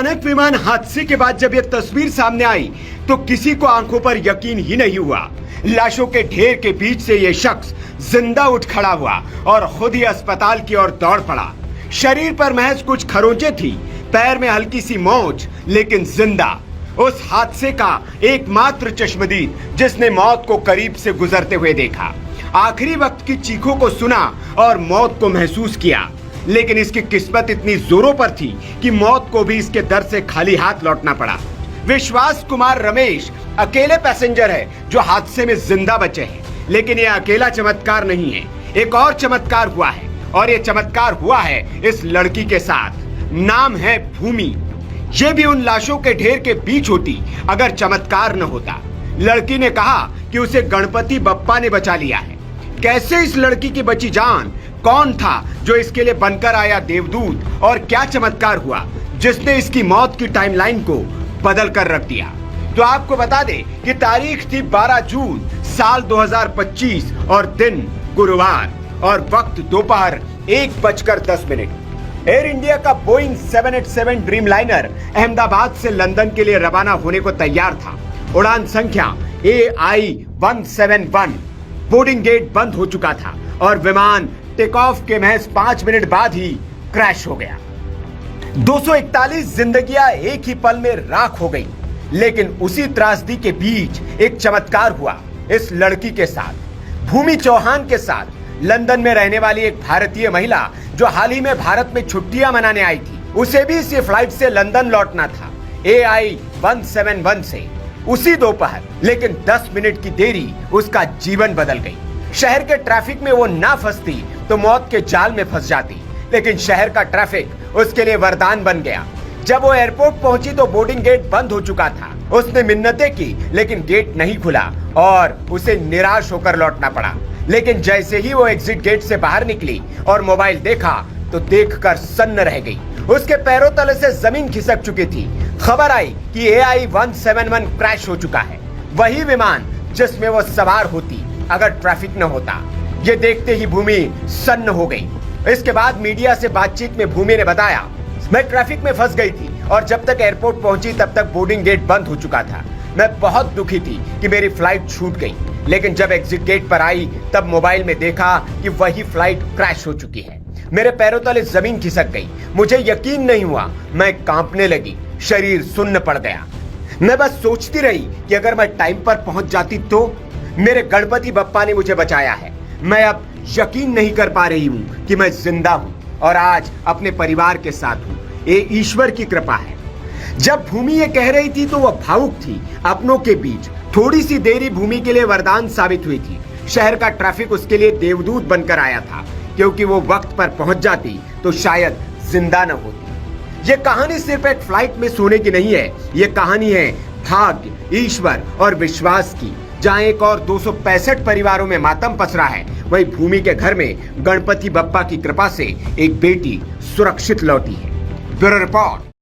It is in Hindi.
अचानक विमान हादसे के बाद जब यह तस्वीर सामने आई तो किसी को आंखों पर यकीन ही नहीं हुआ। लाशों के ढेर के बीच से यह शख्स जिंदा उठ खड़ा हुआ और खुद ही अस्पताल की ओर दौड़ पड़ा। शरीर पर महज कुछ खरोंचे थी, पैर में हल्की सी मोच, लेकिन जिंदा। उस हादसे का एकमात्र चश्मदीद जिसने मौत को करीब से गुजरते हुए देखा, आखिरी वक्त की चीखों को सुना और मौत को महसूस किया। लेकिन इसकी किस्मत इतनी जोरों पर थी कि मौत को भी इसके दर से खाली हाथ लौटना पड़ा। विश्वास कुमार रमेश अकेले पैसेंजर है जो हादसे में जिंदा बचे हैं। लेकिन यह अकेला चमत्कार नहीं है, एक और चमत्कार हुआ है, और यह चमत्कार हुआ है इस लड़की के साथ। नाम है भूमि। ये भी उन लाशों के ढेर के बीच होती अगर चमत्कार न होता। लड़की ने कहा कि उसे गणपति बप्पा ने बचा लिया है। कैसे इस लड़की की बची जान? कौन था जो इसके लिए बनकर आया देवदूत? और क्या चमत्कार हुआ जिसने इसकी मौत की टाइमलाइन को बदल कर रख दिया? तो आपको बता दें कि तारीख थी 12 जून साल 2025 और दिन गुरुवार और वक्त दोपहर 1:10। एयर इंडिया का बोइंग 787 ड्रीमलाइनर अहमदाबाद से लंदन के लिए रवाना होने को तैयार था। उड़ान संख्या AI-171। बोर्डिंग गेट बंद हो चुका था और विमान टेक ऑफ के महज 5 मिनट बाद ही क्रैश हो गया। 241 जिंदगियां एक ही पल में राख हो गई। लेकिन उसी त्रासदी के बीच एक चमत्कार हुआ इस लड़की के साथ, भूमि चौहान के साथ। लंदन में रहने वाली एक भारतीय महिला जो हाल ही में भारत में छुट्टियां मनाने आई थी, उसे भी इसी फ्लाइट से लंदन लौटना था AI-171 से उसी दोपहर। लेकिन 10 मिनट की देरी उसका जीवन बदल गई। शहर के ट्रैफिक में वो ना फंसती तो मौत के जाल में फंस जाती, लेकिन शहर का ट्रैफिक उसके लिए वरदान बन गया। जब वो एयरपोर्ट पहुंची तो बोर्डिंग गेट बंद हो चुका था। उसने मिन्नतें की लेकिन गेट नहीं खुला और उसे निराश होकर लौटना पड़ा। लेकिन जैसे ही वो एग्जिट गेट से बाहर निकली और मोबाइल देखा तो देखकर सन्न रह गई। उसके पैरों तले से जमीन खिसक चुकी थी। खबर आई कि AI-171 क्रैश हो चुका है, वही विमान जिसमें वो सवार होती अगर ट्रैफिक न होता। ये देखते ही भूमि सन्न हो गई। इसके बाद मीडिया से बातचीत में भूमि ने बताया, मैं ट्रैफिक में फंस गई थी और जब तक एयरपोर्ट पहुंची तब तक बोर्डिंग गेट बंद हो चुका था। मैं बहुत दुखी थी कि मेरी फ्लाइट छूट गई, लेकिन जब एग्जिट गेट पर आई तब मोबाइल में देखा कि वही फ्लाइट क्रैश हो चुकी है। मेरे पैरों तले जमीन खिसक गई। मुझे यकीन नहीं हुआ, मैं कांपने लगी, शरीर सुन्न पड़ गया। मैं बस सोचती रही कि अगर मैं टाइम पर पहुंच जाती तो। मेरे गणपति बप्पा ने मुझे बचाया है। मैं अब यकीन नहीं कर पा रही हूँ कि मैं जिंदा हूँ और आज अपने परिवार के साथ हूँ। ये ईश्वर की कृपा है। जब भूमि ये कह रही थी तो वह भावुक थी। अपनों के बीच थोड़ी सी देरी भूमि के लिए वरदान साबित हुई थी। शहर का ट्रैफिक उसके लिए देवदूत बनकर आया था, क्योंकि वो वक्त पर पहुंच जाती तो शायद जिंदा न होती। ये कहानी सिर्फ एक फ्लाइट में सोने की नहीं है, ये कहानी है भाग्य, ईश्वर और विश्वास की। जहां एक और 265 परिवारों में मातम पसरा है, वहीं भूमि के घर में गणपति बप्पा की कृपा से एक बेटी सुरक्षित लौटी है। Bureau report.